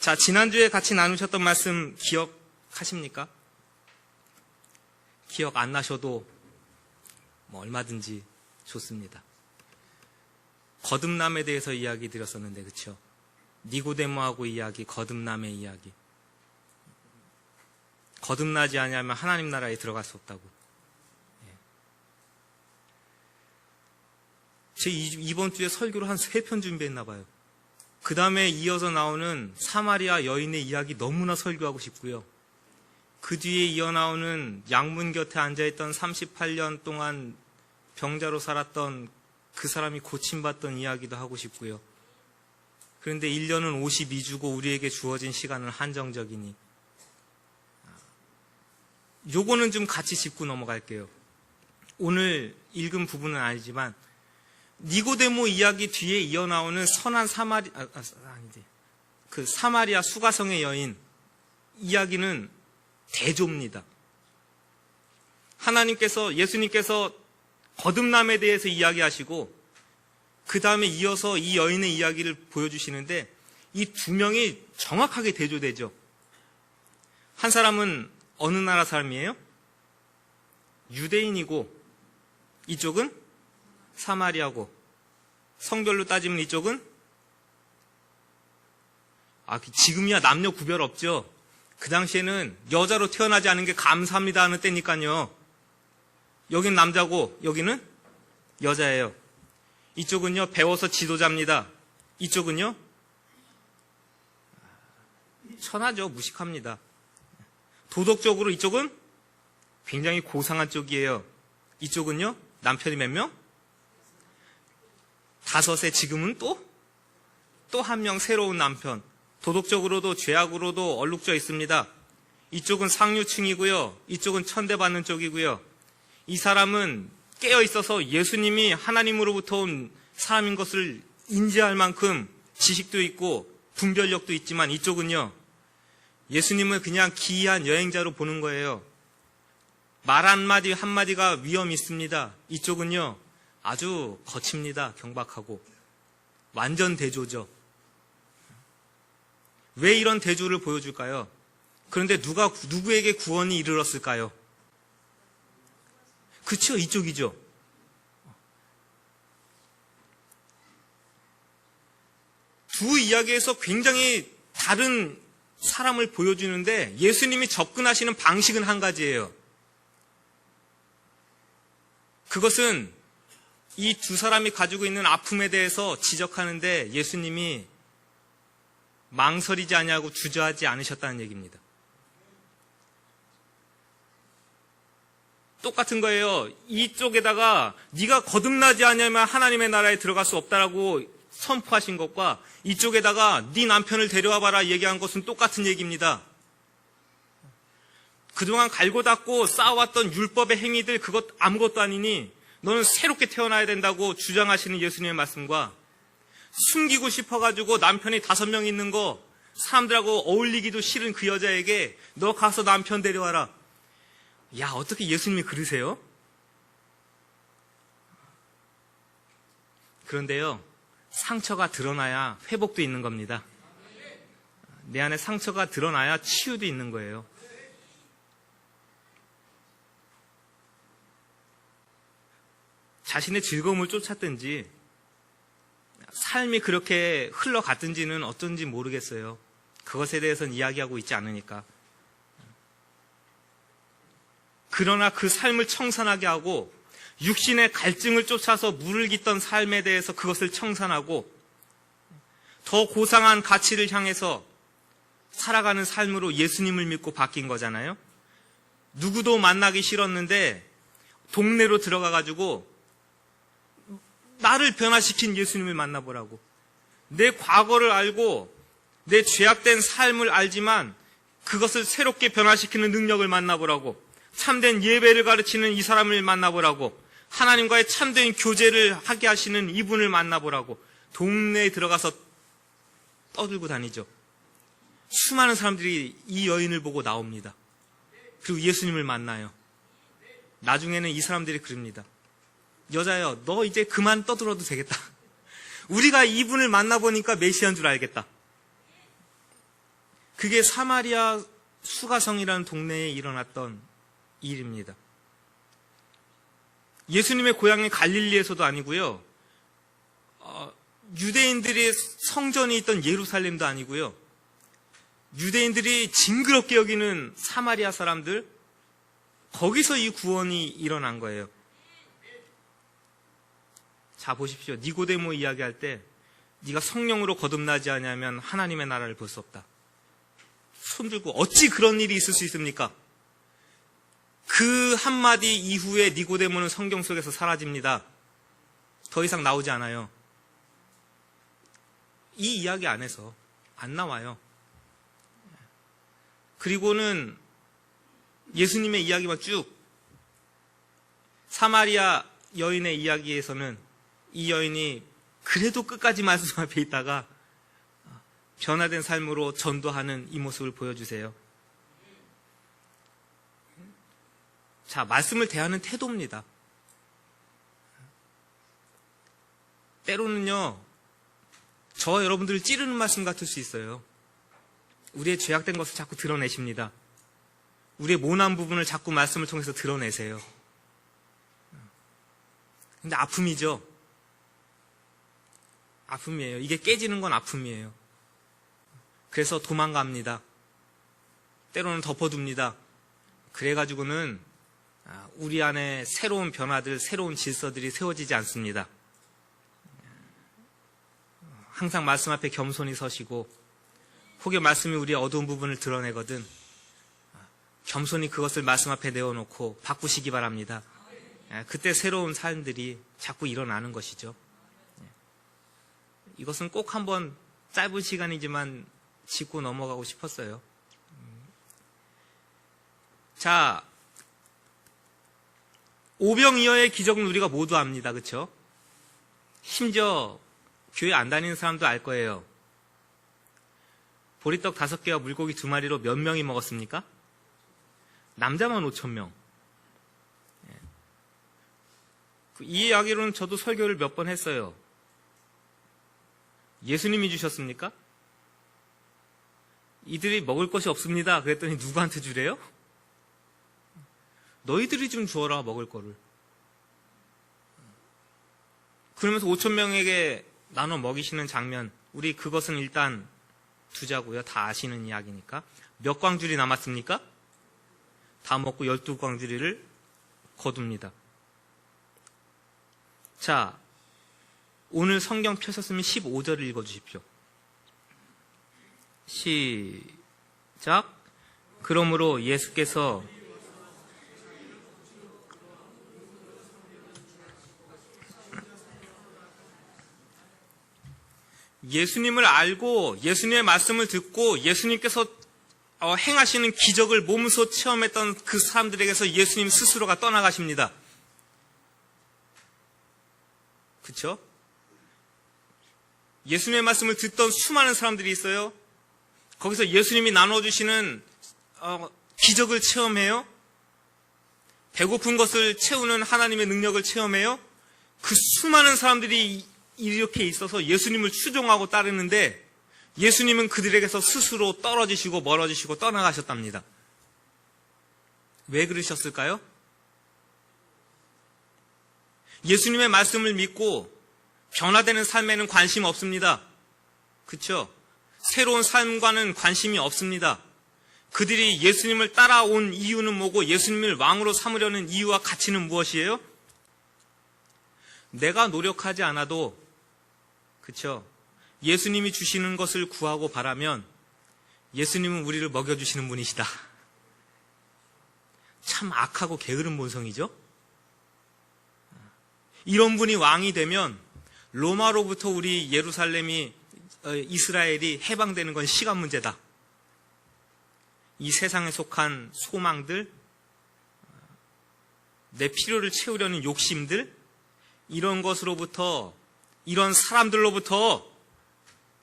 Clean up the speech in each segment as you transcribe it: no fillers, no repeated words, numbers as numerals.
자, 지난주에 같이 나누셨던 말씀 기억하십니까? 기억 안 나셔도 얼마든지 좋습니다. 거듭남에 대해서 이야기 드렸었는데, 그쵸? 니고데모하고 이야기, 거듭남의 이야기. 거듭나지 않으면 하나님 나라에 들어갈 수 없다고. 제 이번 주에 설교를 한 3편 준비했나 봐요. 그 다음에 이어서 나오는 사마리아 여인의 이야기 너무나 설교하고 싶고요. 그 뒤에 이어 나오는 양문 곁에 앉아있던 38년 동안 병자로 살았던 그 사람이 고침받던 이야기도 하고 싶고요. 그런데 1년은 52주고 우리에게 주어진 시간은 한정적이니 요거는 좀 같이 짚고 넘어갈게요. 오늘 읽은 부분은 아니지만 니고데모 이야기 뒤에 이어 나오는 선한 그 사마리아 수가성의 여인 이야기는 대조입니다. 예수님께서 거듭남에 대해서 이야기하시고 그 다음에 이어서 이 여인의 이야기를 보여주시는데 이 두 명이 정확하게 대조되죠. 한 사람은 어느 나라 사람이에요? 유대인이고 이쪽은 사마리아고 성별로 따지면 이쪽은 지금이야 남녀 구별 없죠. 그 당시에는 여자로 태어나지 않은 게 감사합니다 하는 때니까요. 여긴 남자고 여기는 여자예요. 이쪽은요 배워서 지도자입니다. 이쪽은요 천하죠. 무식합니다. 도덕적으로 이쪽은 굉장히 고상한 쪽이에요. 이쪽은요 남편이 몇 명? 5에 지금은 또 한 명 새로운 남편. 도덕적으로도 죄악으로도 얼룩져 있습니다. 이쪽은 상류층이고요. 이쪽은 천대받는 쪽이고요. 이 사람은 깨어 있어서 예수님이 하나님으로부터 온 사람인 것을 인지할 만큼 지식도 있고 분별력도 있지만 이쪽은요. 예수님을 그냥 기이한 여행자로 보는 거예요. 말 한마디 한마디가 위험이 있습니다. 이쪽은요. 아주 거칩니다. 경박하고. 완전 대조죠. 왜 이런 대조를 보여줄까요? 그런데 누구에게 구원이 이르렀을까요? 그쵸, 이쪽이죠. 두 이야기에서 굉장히 다른 사람을 보여주는데 예수님이 접근하시는 방식은 한 가지예요. 그것은 이 두 사람이 가지고 있는 아픔에 대해서 지적하는데 예수님이 망설이지 아니하고 주저하지 않으셨다는 얘기입니다. 똑같은 거예요. 이쪽에다가 네가 거듭나지 않으면 하나님의 나라에 들어갈 수 없다라고 선포하신 것과 이쪽에다가 네 남편을 데려와 봐라 얘기한 것은 똑같은 얘기입니다. 그동안 갈고 닦고 쌓아왔던 율법의 행위들 그것 아무것도 아니니 너는 새롭게 태어나야 된다고 주장하시는 예수님의 말씀과 숨기고 싶어가지고 남편이 5명 있는 거 사람들하고 어울리기도 싫은 그 여자에게 너 가서 남편 데려와라. 야, 어떻게 예수님이 그러세요? 그런데요, 상처가 드러나야 회복도 있는 겁니다. 내 안에 상처가 드러나야 치유도 있는 거예요. 자신의 즐거움을 쫓았든지 삶이 그렇게 흘러갔든지는 어쩐지 모르겠어요. 그것에 대해서는 이야기하고 있지 않으니까. 그러나 그 삶을 청산하게 하고 육신의 갈증을 쫓아서 물을 깃던 삶에 대해서 그것을 청산하고 더 고상한 가치를 향해서 살아가는 삶으로 예수님을 믿고 바뀐 거잖아요. 누구도 만나기 싫었는데 동네로 들어가가지고 나를 변화시킨 예수님을 만나보라고. 내 과거를 알고 내 죄악된 삶을 알지만 그것을 새롭게 변화시키는 능력을 만나보라고. 참된 예배를 가르치는 이 사람을 만나보라고. 하나님과의 참된 교제를 하게 하시는 이분을 만나보라고. 동네에 들어가서 떠들고 다니죠. 수많은 사람들이 이 여인을 보고 나옵니다. 그리고 예수님을 만나요. 나중에는 이 사람들이 그럽니다. 여자여, 너 이제 그만 떠들어도 되겠다. 우리가 이분을 만나보니까 메시아인 줄 알겠다. 그게 사마리아 수가성이라는 동네에 일어났던 일입니다. 예수님의 고향인 갈릴리에서도 아니고요. 유대인들의 성전이 있던 예루살렘도 아니고요. 유대인들이 징그럽게 여기는 사마리아 사람들, 거기서 이 구원이 일어난 거예요. 자, 보십시오. 니고데모 이야기할 때 네가 성령으로 거듭나지 않으면 하나님의 나라를 볼 수 없다. 손들고 어찌 그런 일이 있을 수 있습니까? 그 한마디 이후에 니고데모는 성경 속에서 사라집니다. 더 이상 나오지 않아요. 이 이야기 안에서 안 나와요. 그리고는 예수님의 이야기만 쭉, 사마리아 여인의 이야기에서는 이 여인이 그래도 끝까지 말씀 앞에 있다가 변화된 삶으로 전도하는 이 모습을 보여주세요. 자, 말씀을 대하는 태도입니다. 때로는요, 저와 여러분들을 찌르는 말씀 같을 수 있어요. 우리의 죄악된 것을 자꾸 드러내십니다. 우리의 모난 부분을 자꾸 말씀을 통해서 드러내세요. 근데 아픔이죠. 아픔이에요. 이게 깨지는 건 아픔이에요. 그래서 도망갑니다. 때로는 덮어둡니다. 그래가지고는 우리 안에 새로운 변화들, 새로운 질서들이 세워지지 않습니다. 항상 말씀 앞에 겸손히 서시고, 혹여 말씀이 우리의 어두운 부분을 드러내거든 겸손히 그것을 말씀 앞에 내어놓고 바꾸시기 바랍니다. 그때 새로운 삶들이 자꾸 일어나는 것이죠. 이것은 꼭 한번 짧은 시간이지만 짚고 넘어가고 싶었어요. 자, 오병이어의 기적은 우리가 모두 압니다. 그렇죠? 심지어 교회 안 다니는 사람도 알 거예요. 보리떡 5개와 물고기 2마리로 몇 명이 먹었습니까? 남자만 5,000명. 이 이야기로는 저도 설교를 몇 번 했어요. 예수님이 주셨습니까? 이들이 먹을 것이 없습니다. 그랬더니 누구한테 주래요? 너희들이 좀 주어라, 먹을 거를. 그러면서 5,000명에게 나눠 먹이시는 장면, 우리 그것은 일단 두자고요. 다 아시는 이야기니까. 몇 광주리 남았습니까? 다 먹고 12광주리를 거둡니다. 자, 오늘 성경 펴셨으면 15절을 읽어주십시오. 시작. 그러므로 예수께서 예수님을 알고 예수님의 말씀을 듣고 예수님께서 행하시는 기적을 몸소 체험했던 그 사람들에게서 예수님 스스로가 떠나가십니다. 그렇죠? 예수님의 말씀을 듣던 수많은 사람들이 있어요. 거기서 예수님이 나눠주시는 기적을 체험해요. 배고픈 것을 채우는 하나님의 능력을 체험해요. 그 수많은 사람들이 이렇게 있어서 예수님을 추종하고 따르는데 예수님은 그들에게서 스스로 떨어지시고 멀어지시고 떠나가셨답니다. 왜 그러셨을까요? 예수님의 말씀을 믿고 변화되는 삶에는 관심 없습니다. 그렇죠? 새로운 삶과는 관심이 없습니다. 그들이 예수님을 따라온 이유는 뭐고 예수님을 왕으로 삼으려는 이유와 가치는 무엇이에요? 내가 노력하지 않아도, 그렇죠? 예수님이 주시는 것을 구하고 바라면 예수님은 우리를 먹여주시는 분이시다. 참 악하고 게으른 본성이죠? 이런 분이 왕이 되면 로마로부터 우리 예루살렘이, 이스라엘이 해방되는 건 시간 문제다. 이 세상에 속한 소망들, 내 필요를 채우려는 욕심들, 이런 것으로부터, 이런 사람들로부터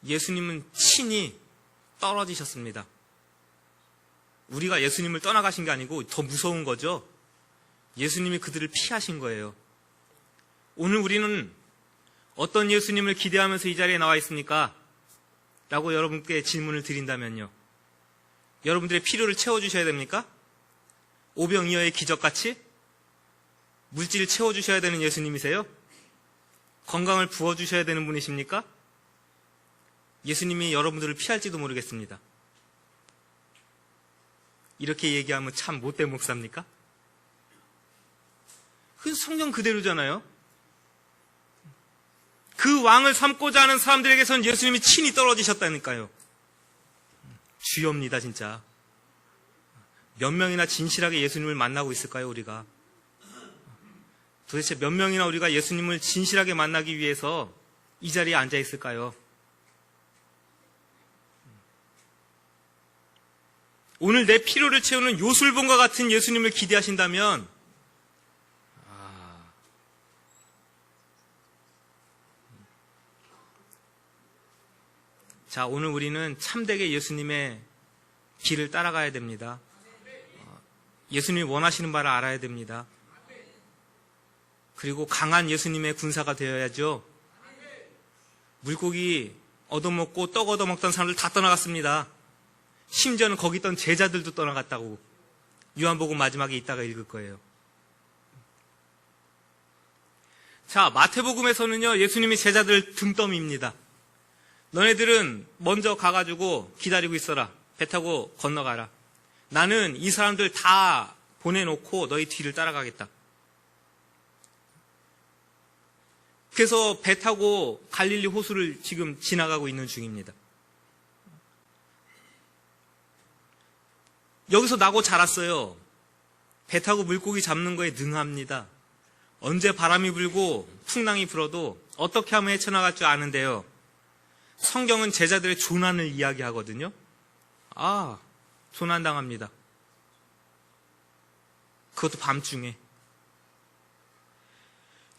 예수님은 친히 떨어지셨습니다. 우리가 예수님을 떠나가신 게 아니고 더 무서운 거죠. 예수님이 그들을 피하신 거예요. 오늘 우리는 어떤 예수님을 기대하면서 이 자리에 나와 있습니까? 라고 여러분께 질문을 드린다면요. 여러분들의 필요를 채워주셔야 됩니까? 오병이어의 기적같이 물질을 채워주셔야 되는 예수님이세요? 건강을 부어주셔야 되는 분이십니까? 예수님이 여러분들을 피할지도 모르겠습니다. 이렇게 얘기하면 참 못된 목사입니까? 그 성경 그대로잖아요. 그 왕을 삼고자 하는 사람들에게선 예수님이 친히 떨어지셨다니까요. 주여입니다, 진짜. 몇 명이나 진실하게 예수님을 만나고 있을까요, 우리가? 도대체 몇 명이나 우리가 예수님을 진실하게 만나기 위해서 이 자리에 앉아 있을까요? 오늘 내 필요를 채우는 요술봉과 같은 예수님을 기대하신다면 자, 오늘 우리는 참되게 예수님의 길을 따라가야 됩니다. 예수님이 원하시는 바를 알아야 됩니다. 그리고 강한 예수님의 군사가 되어야죠. 물고기 얻어먹고 떡 얻어먹던 사람들 다 떠나갔습니다. 심지어는 거기 있던 제자들도 떠나갔다고 요한복음 마지막에 이따가 읽을 거예요. 자, 마태복음에서는요, 예수님이 제자들 등떠미입니다. 너네들은 먼저 가가지고 기다리고 있어라. 배 타고 건너가라. 나는 이 사람들 다 보내놓고 너희 뒤를 따라가겠다. 그래서 배 타고 갈릴리 호수를 지금 지나가고 있는 중입니다. 여기서 나고 자랐어요. 배 타고 물고기 잡는 거에 능합니다. 언제 바람이 불고 풍랑이 불어도 어떻게 하면 헤쳐나갈 줄 아는데요. 성경은 제자들의 조난을 이야기하거든요. 조난당합니다. 그것도 밤중에.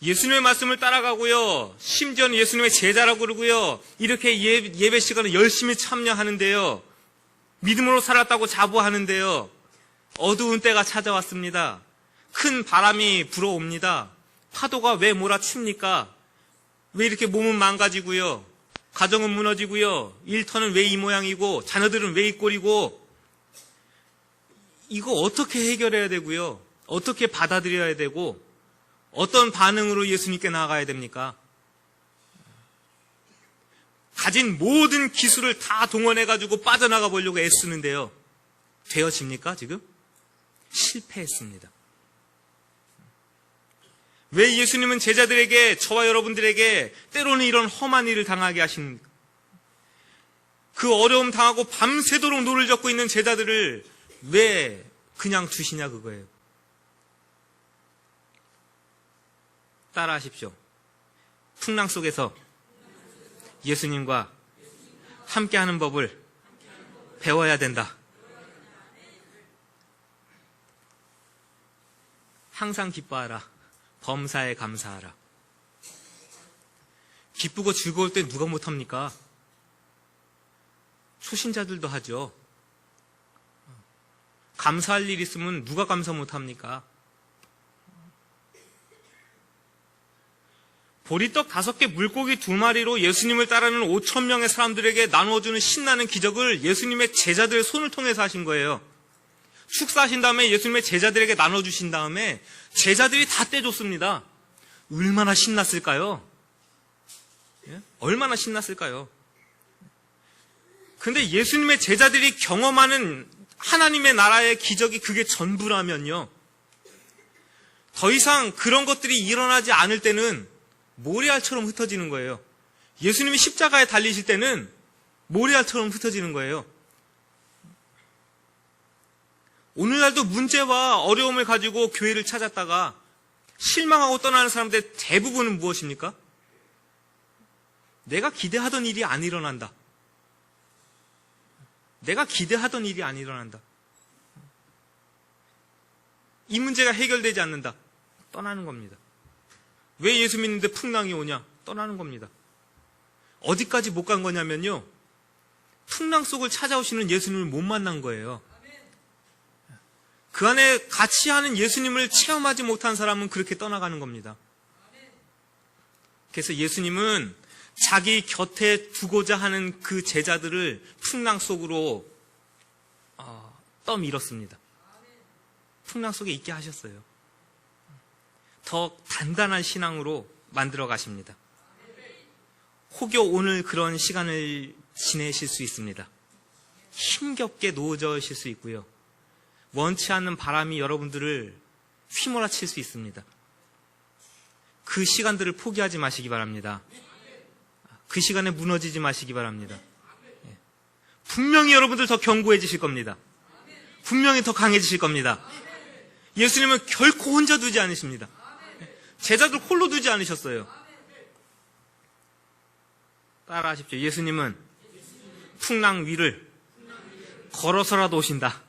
예수님의 말씀을 따라가고요. 심지어는 예수님의 제자라고 그러고요. 이렇게 예배 시간에 열심히 참여하는데요. 믿음으로 살았다고 자부하는데요. 어두운 때가 찾아왔습니다. 큰 바람이 불어옵니다. 파도가 왜 몰아칩니까? 왜 이렇게 몸은 망가지고요. 가정은 무너지고요. 일터는 왜 이 모양이고 자녀들은 왜 이 꼴이고 이거 어떻게 해결해야 되고요. 어떻게 받아들여야 되고 어떤 반응으로 예수님께 나아가야 됩니까? 가진 모든 기술을 다 동원해가지고 빠져나가 보려고 애쓰는데요. 되어집니까 지금? 실패했습니다. 왜 예수님은 제자들에게, 저와 여러분들에게 때로는 이런 험한 일을 당하게 하십니까? 그 어려움 당하고 밤새도록 노를 젓고 있는 제자들을 왜 그냥 두시냐 그거예요. 따라하십시오. 풍랑 속에서 예수님과 함께하는 법을 배워야 된다. 항상 기뻐하라. 범사에 감사하라. 기쁘고 즐거울 때 누가 못합니까? 초신자들도 하죠. 감사할 일 있으면 누가 감사 못합니까? 보리떡 5개 물고기 2마리로 예수님을 따르는 5,000명의 사람들에게 나누어주는 신나는 기적을 예수님의 제자들의 손을 통해서 하신 거예요. 축사하신 다음에 예수님의 제자들에게 나눠주신 다음에 제자들이 다 떼줬습니다. 얼마나 신났을까요? 예? 얼마나 신났을까요? 근데 예수님의 제자들이 경험하는 하나님의 나라의 기적이 그게 전부라면요. 더 이상 그런 것들이 일어나지 않을 때는 모래알처럼 흩어지는 거예요. 예수님이 십자가에 달리실 때는 모래알처럼 흩어지는 거예요. 오늘날도 문제와 어려움을 가지고 교회를 찾았다가 실망하고 떠나는 사람들의 대부분은 무엇입니까? 내가 기대하던 일이 안 일어난다. 내가 기대하던 일이 안 일어난다. 이 문제가 해결되지 않는다. 떠나는 겁니다. 왜 예수 믿는데 풍랑이 오냐? 떠나는 겁니다. 어디까지 못 간 거냐면요. 풍랑 속을 찾아오시는 예수님을 못 만난 거예요. 그 안에 같이 하는 예수님을 체험하지 못한 사람은 그렇게 떠나가는 겁니다. 그래서 예수님은 자기 곁에 두고자 하는 그 제자들을 풍랑 속으로 떠밀었습니다. 풍랑 속에 있게 하셨어요. 더 단단한 신앙으로 만들어 가십니다. 혹여 오늘 그런 시간을 지내실 수 있습니다. 힘겹게 놓여질 수 있고요. 원치 않는 바람이 여러분들을 휘몰아칠 수 있습니다. 그 시간들을 포기하지 마시기 바랍니다. 그 시간에 무너지지 마시기 바랍니다. 분명히 여러분들 더 견고해지실 겁니다. 분명히 더 강해지실 겁니다. 예수님은 결코 혼자 두지 않으십니다. 제자들 홀로 두지 않으셨어요. 따라하십시오. 예수님은 풍랑 위를 걸어서라도 오신다.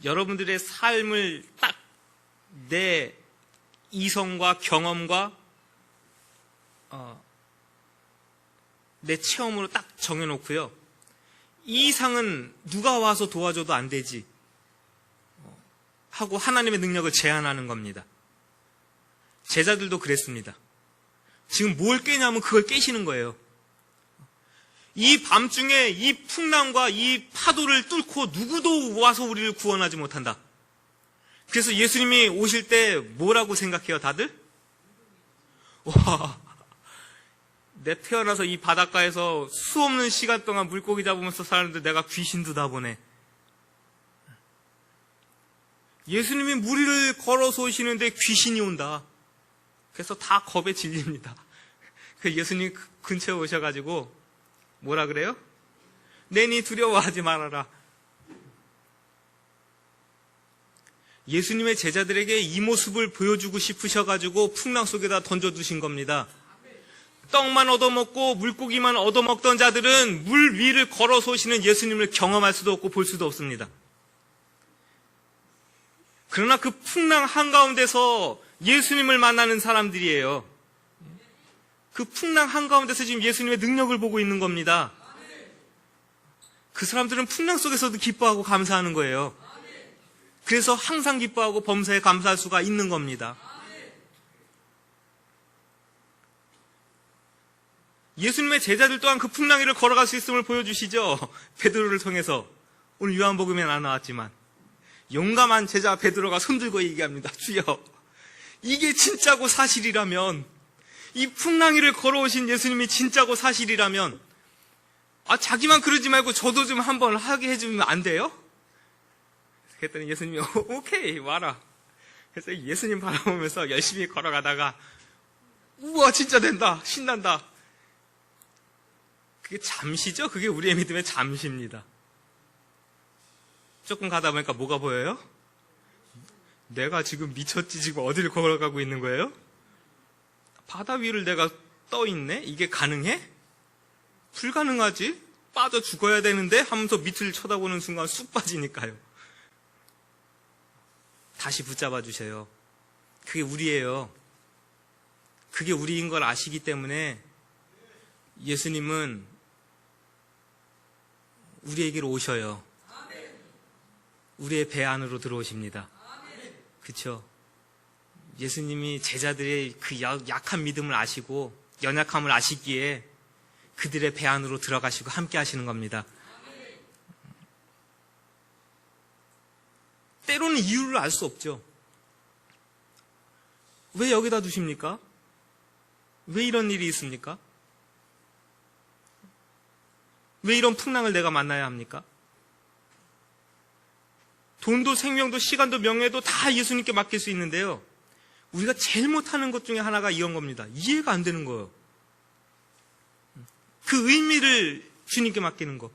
여러분들의 삶을 딱 내 이성과 경험과 내 체험으로 딱 정해놓고요. 이 이상은 누가 와서 도와줘도 안 되지 하고 하나님의 능력을 제한하는 겁니다. 제자들도 그랬습니다. 지금 뭘 깨냐면 그걸 깨시는 거예요. 이 밤중에 이 풍랑과 이 파도를 뚫고 누구도 와서 우리를 구원하지 못한다. 그래서 예수님이 오실 때 뭐라고 생각해요, 다들? 와, 내 태어나서 이 바닷가에서 수없는 시간 동안 물고기 잡으면서 사는데 내가 귀신도 다 보네. 예수님이 물 위를 걸어서 오시는데 귀신이 온다. 그래서 다 겁에 질립니다. 예수님 근처에 오셔가지고 뭐라 그래요? 내니 두려워하지 말아라. 예수님의 제자들에게 이 모습을 보여주고 싶으셔가지고 풍랑 속에다 던져두신 겁니다. 떡만 얻어먹고 물고기만 얻어먹던 자들은 물 위를 걸어서 오시는 예수님을 경험할 수도 없고 볼 수도 없습니다. 그러나 그 풍랑 한가운데서 예수님을 만나는 사람들이에요. 그 풍랑 한가운데서 지금 예수님의 능력을 보고 있는 겁니다. 그 사람들은 풍랑 속에서도 기뻐하고 감사하는 거예요. 그래서 항상 기뻐하고 범사에 감사할 수가 있는 겁니다. 예수님의 제자들 또한 그 풍랑 위를 걸어갈 수 있음을 보여주시죠. 베드로를 통해서. 오늘 요한복음에 안 나왔지만 용감한 제자 베드로가 손들고 얘기합니다. 주여, 이게 진짜고 사실이라면, 이 풍랑 위를 걸어오신 예수님이 진짜고 사실이라면 자기만 그러지 말고 저도 좀 한번 하게 해주면 안 돼요? 그랬더니 예수님이 오케이 와라. 그래서 예수님 바라보면서 열심히 걸어가다가 우와 진짜 된다, 신난다. 그게 잠시죠? 그게 우리의 믿음의 잠시입니다. 조금 가다 보니까 뭐가 보여요? 내가 지금 미쳤지, 지금 어디를 걸어가고 있는 거예요? 바다 위를 내가 떠 있네? 이게 가능해? 불가능하지? 빠져 죽어야 되는데? 하면서 밑을 쳐다보는 순간 쑥 빠지니까요. 다시 붙잡아 주세요. 그게 우리예요. 그게 우리인 걸 아시기 때문에 예수님은 우리에게로 오셔요. 우리의 배 안으로 들어오십니다. 그렇죠? 예수님이 제자들의 그 약한 믿음을 아시고 연약함을 아시기에 그들의 배 안으로 들어가시고 함께 하시는 겁니다. 때로는 이유를 알 수 없죠. 왜 여기다 두십니까? 왜 이런 일이 있습니까? 왜 이런 풍랑을 내가 만나야 합니까? 돈도 생명도 시간도 명예도 다 예수님께 맡길 수 있는데요. 우리가 제일 못하는 것 중에 하나가 이런 겁니다. 이해가 안 되는 거예요. 그 의미를 주님께 맡기는 거.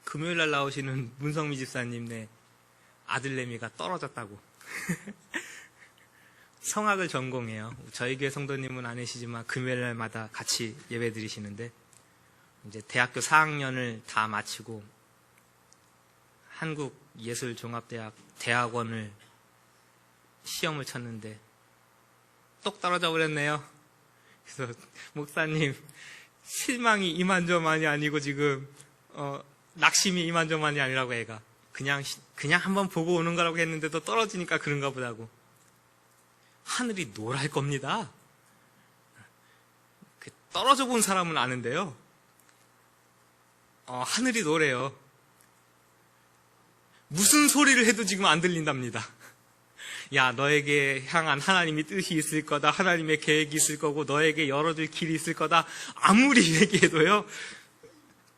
금요일날 나오시는 문성미 집사님 네 아들내미가 떨어졌다고. 성악을 전공해요. 저희 교회 성도님은 아니시지만 금요일날마다 같이 예배 드리시는데 이제 대학교 4학년을 다 마치고 한국예술종합대학 대학원을 시험을 쳤는데 똑 떨어져 버렸네요. 그래서 목사님 실망이 이만저만이 아니고 지금 낙심이 이만저만이 아니라고 애가 그냥 한번 보고 오는 거라고 했는데도 떨어지니까 그런가 보다고. 하늘이 노랄 겁니다. 떨어져 본 사람은 아는데요. 하늘이 노래요. 무슨 소리를 해도 지금 안 들린답니다. 야, 너에게 향한 하나님의 뜻이 있을 거다. 하나님의 계획이 있을 거고 너에게 열어줄 길이 있을 거다. 아무리 얘기해도요.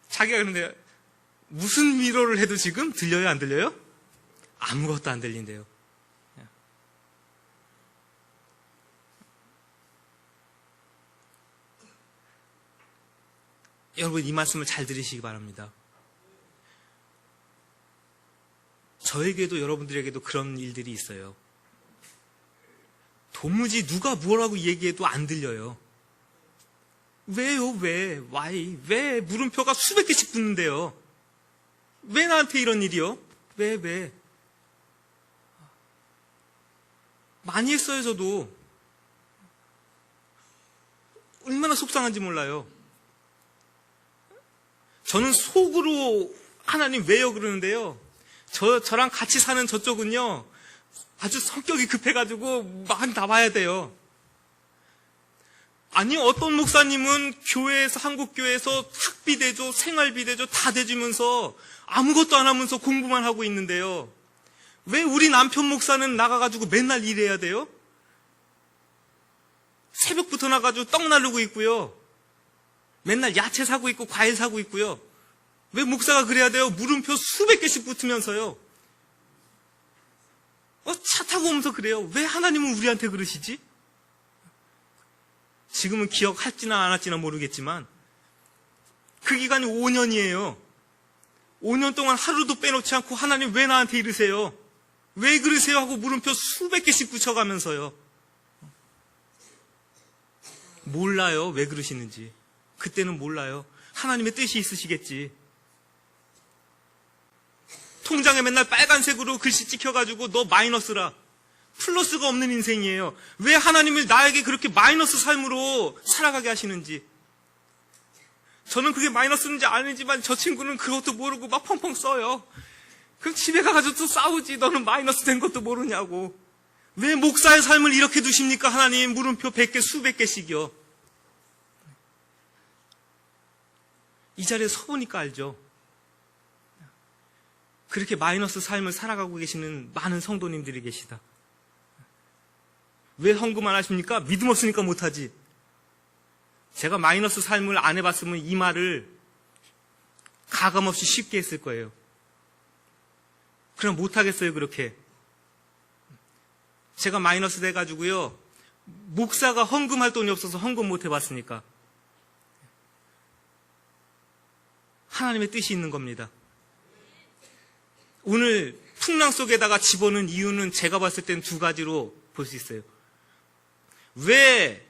자기가 그런데 무슨 위로를 해도 지금 들려요, 안 들려요? 아무것도 안 들린대요. 여러분, 이 말씀을 잘 들으시기 바랍니다. 저에게도 여러분들에게도 그런 일들이 있어요. 도무지 누가 뭐라고 얘기해도 안 들려요. 왜요? 왜? Why? 왜 물음표가 수백 개씩 붙는데요? 왜 나한테 이런 일이요? 왜? 많이 했어요, 저도. 얼마나 속상한지 몰라요. 저는 속으로 하나님 왜요? 그러는데요. 저랑 같이 사는 저쪽은요, 아주 성격이 급해가지고 많이 나와야 돼요. 아니, 어떤 목사님은 교회에서, 한국교회에서 학비 대줘, 생활비 대줘, 다 대주면서 아무것도 안 하면서 공부만 하고 있는데요. 왜 우리 남편 목사는 나가가지고 맨날 일해야 돼요? 새벽부터 나가가지고 떡 나르고 있고요. 맨날 야채 사고 있고 과일 사고 있고요. 왜 목사가 그래야 돼요? 물음표 수백 개씩 붙으면서요. 차 타고 오면서 그래요. 왜 하나님은 우리한테 그러시지? 지금은 기억할지나 안 할지나 모르겠지만 그 기간이 5년이에요. 5년 동안 하루도 빼놓지 않고 하나님 왜 나한테 이러세요? 왜 그러세요? 하고 물음표 수백 개씩 붙여가면서요. 몰라요. 왜 그러시는지. 그때는 몰라요. 하나님의 뜻이 있으시겠지. 통장에 맨날 빨간색으로 글씨 찍혀가지고 너 마이너스라. 플러스가 없는 인생이에요. 왜 하나님을 나에게 그렇게 마이너스 삶으로 살아가게 하시는지. 저는 그게 마이너스인지 아니지만 저 친구는 그것도 모르고 막 펑펑 써요. 그럼 집에 가가지고 또 싸우지. 너는 마이너스 된 것도 모르냐고. 왜 목사의 삶을 이렇게 두십니까? 하나님 물음표 100개 수백 개씩이요. 이 자리에 서보니까 알죠. 그렇게 마이너스 삶을 살아가고 계시는 많은 성도님들이 계시다. 왜 헌금 안 하십니까? 믿음 없으니까 못하지. 제가 마이너스 삶을 안 해봤으면 이 말을 가감없이 쉽게 했을 거예요. 그럼 못하겠어요, 그렇게. 제가 마이너스 돼가지고요, 목사가 헌금할 돈이 없어서 헌금 못 해봤으니까. 하나님의 뜻이 있는 겁니다. 오늘 풍랑 속에다가 집어넣은 이유는 제가 봤을 땐 두 가지로 볼 수 있어요. 왜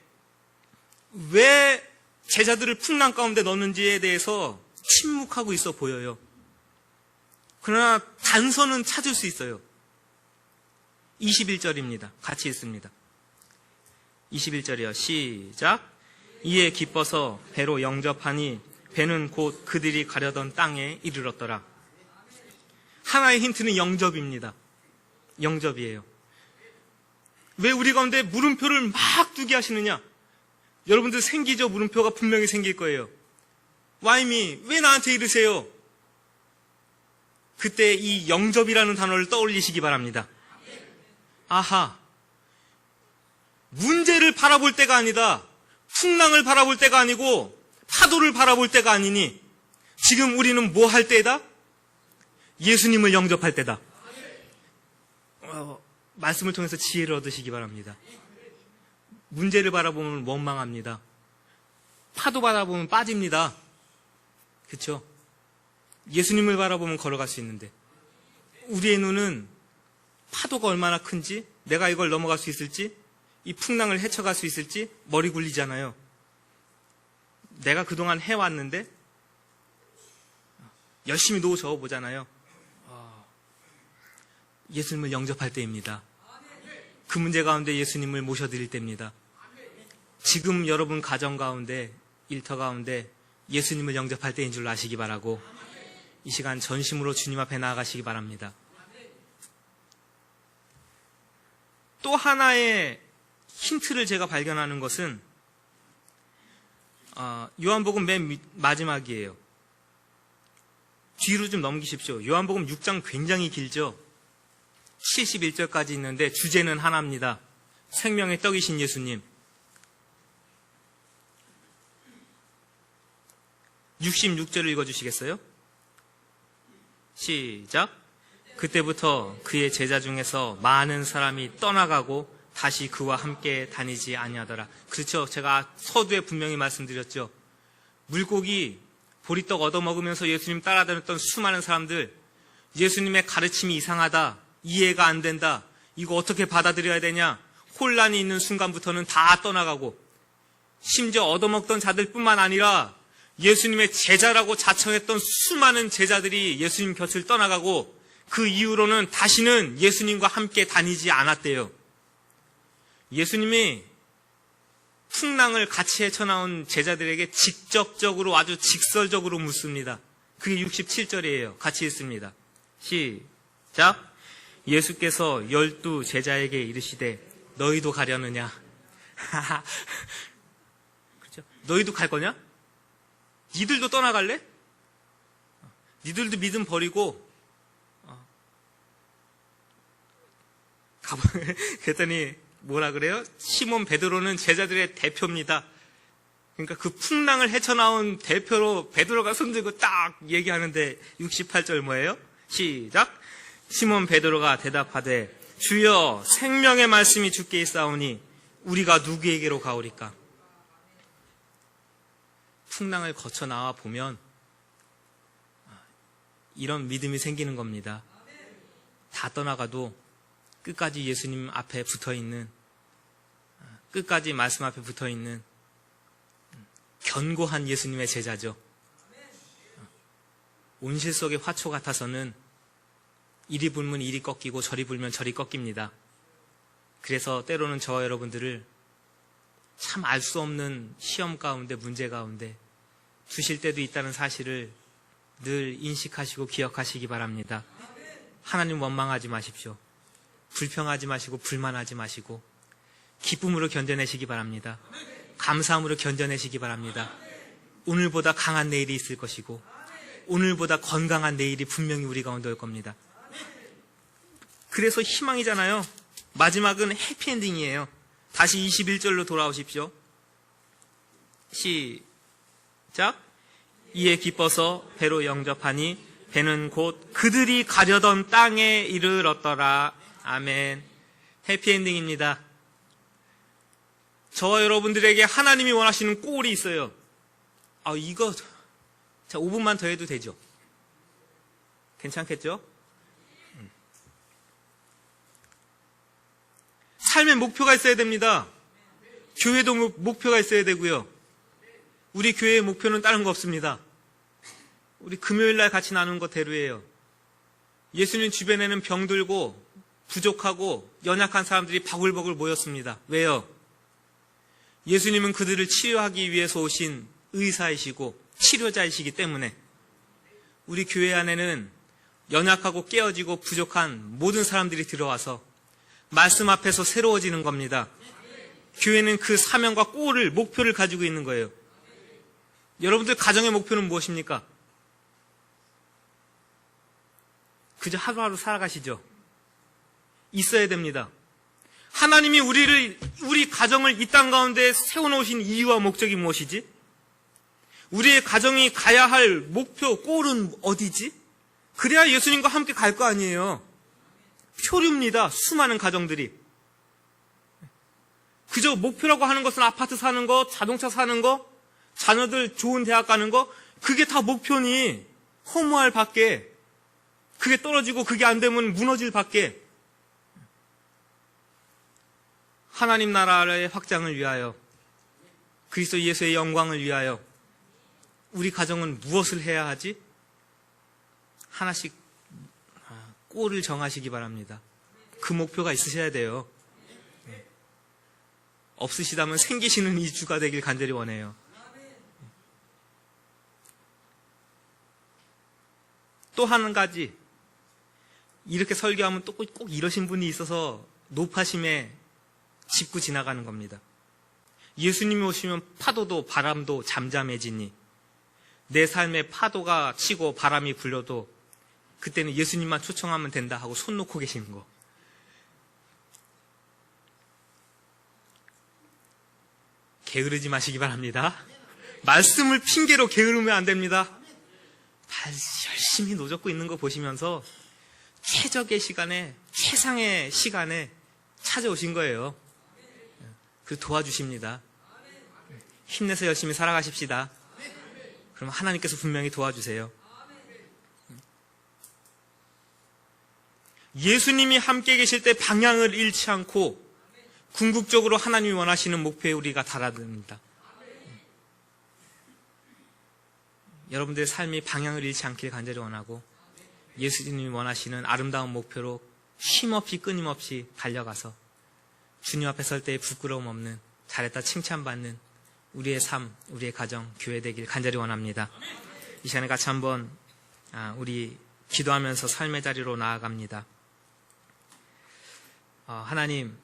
제자들을 풍랑 가운데 넣는지에 대해서 침묵하고 있어 보여요. 그러나 단서는 찾을 수 있어요. 21절입니다. 같이 읽습니다. 21절이요. 시작. 이에 기뻐서 배로 영접하니 배는 곧 그들이 가려던 땅에 이르렀더라. 하나의 힌트는 영접입니다. 영접이에요. 왜 우리 가운데 물음표를 막 두게 하시느냐? 여러분들 생기죠? 물음표가 분명히 생길 거예요. Why me? 왜 나한테 이러세요? 그때 이 영접이라는 단어를 떠올리시기 바랍니다. 아하, 문제를 바라볼 때가 아니다. 풍랑을 바라볼 때가 아니고 파도를 바라볼 때가 아니니 지금 우리는 뭐 할 때다? 예수님을 영접할 때다. 말씀을 통해서 지혜를 얻으시기 바랍니다. 문제를 바라보면 원망합니다. 파도 바라보면 빠집니다. 그렇죠? 예수님을 바라보면 걸어갈 수 있는데 우리의 눈은 파도가 얼마나 큰지, 내가 이걸 넘어갈 수 있을지, 이 풍랑을 헤쳐갈 수 있을지 머리 굴리잖아요. 내가 그동안 해왔는데 열심히 노 저어보잖아요. 예수님을 영접할 때입니다. 그 문제 가운데 예수님을 모셔드릴 때입니다. 지금 여러분 가정 가운데, 일터 가운데 예수님을 영접할 때인 줄 아시기 바라고, 이 시간 전심으로 주님 앞에 나아가시기 바랍니다. 또 하나의 힌트를 제가 발견하는 것은 요한복음 맨 마지막이에요. 뒤로 좀 넘기십시오. 요한복음 6장 굉장히 길죠. 71절까지 있는데 주제는 하나입니다. 생명의 떡이신 예수님. 66절을 읽어주시겠어요? 시작. 그때부터 그의 제자 중에서 많은 사람이 떠나가고 다시 그와 함께 다니지 아니하더라. 그렇죠. 제가 서두에 분명히 말씀드렸죠. 물고기 보리떡 얻어먹으면서 예수님 따라다녔던 수많은 사람들, 예수님의 가르침이 이상하다, 이해가 안 된다, 이거 어떻게 받아들여야 되냐, 혼란이 있는 순간부터는 다 떠나가고, 심지어 얻어먹던 자들뿐만 아니라 예수님의 제자라고 자청했던 수많은 제자들이 예수님 곁을 떠나가고, 그 이후로는 다시는 예수님과 함께 다니지 않았대요. 예수님이 풍랑을 같이 헤쳐나온 제자들에게 직접적으로, 아주 직설적으로 묻습니다. 그게 67절이에요. 같이 읽습니다. 시작. 예수께서 12 제자에게 이르시되 너희도 가려느냐? 그렇죠? 너희도 갈 거냐? 니들도 떠나갈래? 니들도 믿음 버리고 그랬더니 뭐라 그래요? 시몬 베드로는 제자들의 대표입니다. 그러니까 그 풍랑을 헤쳐나온 대표로 베드로가 손들고 딱 얘기하는데 68절 뭐예요? 시작. 시몬 베드로가 대답하되 주여 생명의 말씀이 주께 있사오니 우리가 누구에게로 가오리까? 풍랑을 거쳐 나와 보면 이런 믿음이 생기는 겁니다. 다 떠나가도 끝까지 예수님 앞에 붙어있는, 끝까지 말씀 앞에 붙어있는 견고한 예수님의 제자죠. 온실 속의 화초 같아서는 이리 불면 이리 꺾이고 저리 불면 저리 꺾입니다. 그래서 때로는 저와 여러분들을 참 알 수 없는 시험 가운데, 문제 가운데 두실 때도 있다는 사실을 늘 인식하시고 기억하시기 바랍니다. 하나님 원망하지 마십시오. 불평하지 마시고 불만하지 마시고 기쁨으로 견뎌내시기 바랍니다. 감사함으로 견뎌내시기 바랍니다. 오늘보다 강한 내일이 있을 것이고 오늘보다 건강한 내일이 분명히 우리 가운데 올 겁니다. 그래서 희망이잖아요. 마지막은 해피엔딩이에요. 다시 21절로 돌아오십시오. 시작. 이에 기뻐서 배로 영접하니 배는 곧 그들이 가려던 땅에 이르렀더라. 아멘. 해피엔딩입니다. 저와 여러분들에게 하나님이 원하시는 꼴이 있어요. 이거 자 5분만 더 해도 되죠? 괜찮겠죠? 삶의 목표가 있어야 됩니다. 교회도 목표가 있어야 되고요. 우리 교회의 목표는 다른 거 없습니다. 우리 금요일날 같이 나눈 것대로예요. 예수님 주변에는 병들고 부족하고 연약한 사람들이 바글바글 모였습니다. 왜요? 예수님은 그들을 치료하기 위해서 오신 의사이시고 치료자이시기 때문에 우리 교회 안에는 연약하고 깨어지고 부족한 모든 사람들이 들어와서 말씀 앞에서 새로워지는 겁니다. 교회는 그 사명과 꼴을, 목표를 가지고 있는 거예요. 여러분들 가정의 목표는 무엇입니까? 그저 하루하루 살아가시죠. 있어야 됩니다. 하나님이 우리 가정을 이 땅 가운데 세워놓으신 이유와 목적이 무엇이지? 우리의 가정이 가야 할 목표, 꼴은 어디지? 그래야 예수님과 함께 갈 거 아니에요. 표류입니다. 수많은 가정들이. 그저 목표라고 하는 것은 아파트 사는 거, 자동차 사는 거, 자녀들 좋은 대학 가는 거, 그게 다 목표니 허무할 밖에, 그게 떨어지고 그게 안 되면 무너질 밖에. 하나님 나라의 확장을 위하여, 그리스도 예수의 영광을 위하여 우리 가정은 무엇을 해야 하지? 하나씩 꼴을 정하시기 바랍니다. 그 목표가 있으셔야 돼요. 없으시다면 생기시는 이 주가 되길 간절히 원해요. 또 한 가지, 이렇게 설교하면 또 꼭 이러신 분이 있어서 노파심에 짚고 지나가는 겁니다. 예수님이 오시면 파도도 바람도 잠잠해지니, 내 삶에 파도가 치고 바람이 불려도 그때는 예수님만 초청하면 된다 하고 손 놓고 계시는 거. 게으르지 마시기 바랍니다. 말씀을 핑계로 게으르면 안 됩니다. 열심히 노젓고 있는 거 보시면서 최적의 시간에, 최상의 시간에 찾아오신 거예요. 그리고 도와주십니다. 힘내서 열심히 살아가십시다. 그럼 하나님께서 분명히 도와주세요. 예수님이 함께 계실 때 방향을 잃지 않고 궁극적으로 하나님이 원하시는 목표에 우리가 달아듭니다. 여러분들의 삶이 방향을 잃지 않길 간절히 원하고 예수님이 원하시는 아름다운 목표로 쉼없이 끊임없이 달려가서 주님 앞에 설 때에 부끄러움 없는, 잘했다 칭찬받는 우리의 삶, 우리의 가정, 교회 되길 간절히 원합니다. 이 시간에 같이 한번 우리 기도하면서 삶의 자리로 나아갑니다. 하나님,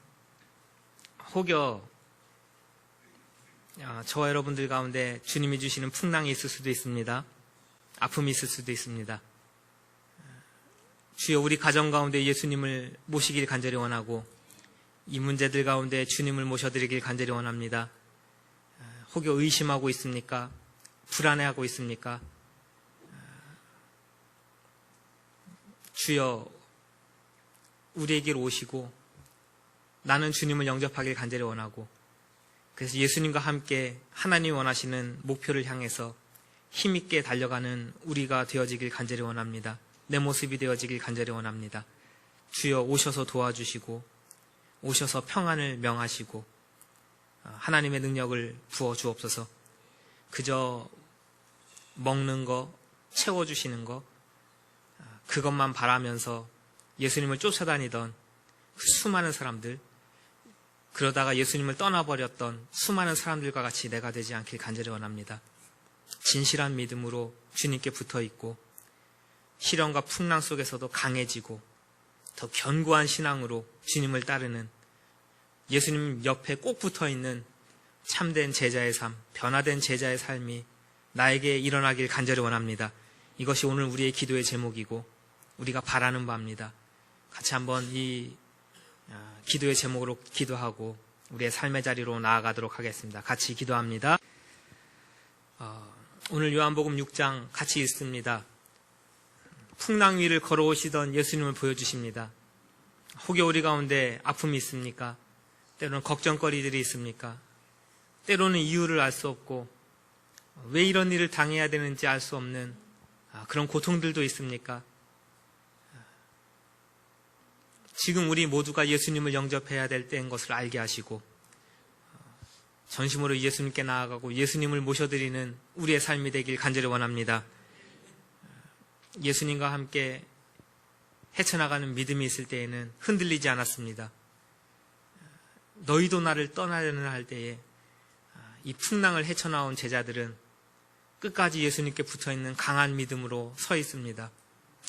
혹여 저와 여러분들 가운데 주님이 주시는 풍랑이 있을 수도 있습니다. 아픔이 있을 수도 있습니다. 주여, 우리 가정 가운데 예수님을 모시길 간절히 원하고 이 문제들 가운데 주님을 모셔드리길 간절히 원합니다. 혹여 의심하고 있습니까? 불안해하고 있습니까? 주여, 우리에게로 오시고 나는 주님을 영접하길 간절히 원하고, 그래서 예수님과 함께 하나님이 원하시는 목표를 향해서 힘있게 달려가는 우리가 되어지길 간절히 원합니다. 내 모습이 되어지길 간절히 원합니다. 주여, 오셔서 도와주시고 오셔서 평안을 명하시고 하나님의 능력을 부어 주옵소서. 그저 먹는 거, 채워주시는 거, 그것만 바라면서 예수님을 쫓아다니던 그 수많은 사람들, 그러다가 예수님을 떠나버렸던 수많은 사람들과 같이 내가 되지 않길 간절히 원합니다. 진실한 믿음으로 주님께 붙어있고 시련과 풍랑 속에서도 강해지고 더 견고한 신앙으로 주님을 따르는, 예수님 옆에 꼭 붙어있는 참된 제자의 삶, 변화된 제자의 삶이 나에게 일어나길 간절히 원합니다. 이것이 오늘 우리의 기도의 제목이고 우리가 바라는 바입니다. 같이 한번 이 기도의 제목으로 기도하고 우리의 삶의 자리로 나아가도록 하겠습니다. 같이 기도합니다. 오늘 요한복음 6장 같이 읽습니다. 풍랑 위를 걸어오시던 예수님을 보여주십니다. 혹여 우리 가운데 아픔이 있습니까? 때로는 걱정거리들이 있습니까? 때로는 이유를 알 수 없고 왜 이런 일을 당해야 되는지 알 수 없는 그런 고통들도 있습니까? 지금 우리 모두가 예수님을 영접해야 될 때인 것을 알게 하시고 전심으로 예수님께 나아가고 예수님을 모셔드리는 우리의 삶이 되길 간절히 원합니다. 예수님과 함께 헤쳐나가는 믿음이 있을 때에는 흔들리지 않았습니다. 너희도 나를 떠나려는 할 때에 이 풍랑을 헤쳐나온 제자들은 끝까지 예수님께 붙어있는 강한 믿음으로 서 있습니다.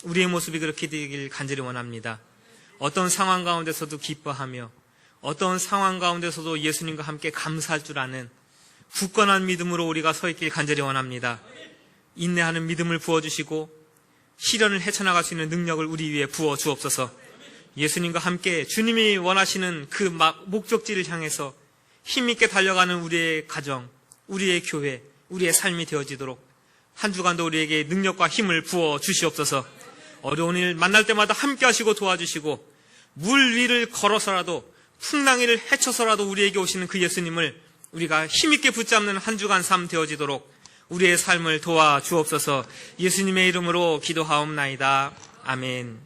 우리의 모습이 그렇게 되길 간절히 원합니다. 어떤 상황 가운데서도 기뻐하며 어떤 상황 가운데서도 예수님과 함께 감사할 줄 아는 굳건한 믿음으로 우리가 서 있길 간절히 원합니다. 인내하는 믿음을 부어주시고 시련을 헤쳐나갈 수 있는 능력을 우리 위에 부어 주옵소서. 예수님과 함께 주님이 원하시는 그 목적지를 향해서 힘있게 달려가는 우리의 가정, 우리의 교회, 우리의 삶이 되어지도록 한 주간도 우리에게 능력과 힘을 부어 주시옵소서. 어려운 일 만날 때마다 함께 하시고 도와주시고 물 위를 걸어서라도 풍랑 위를 헤쳐서라도 우리에게 오시는 그 예수님을 우리가 힘있게 붙잡는 한 주간 삶 되어지도록 우리의 삶을 도와주옵소서. 예수님의 이름으로 기도하옵나이다. 아멘.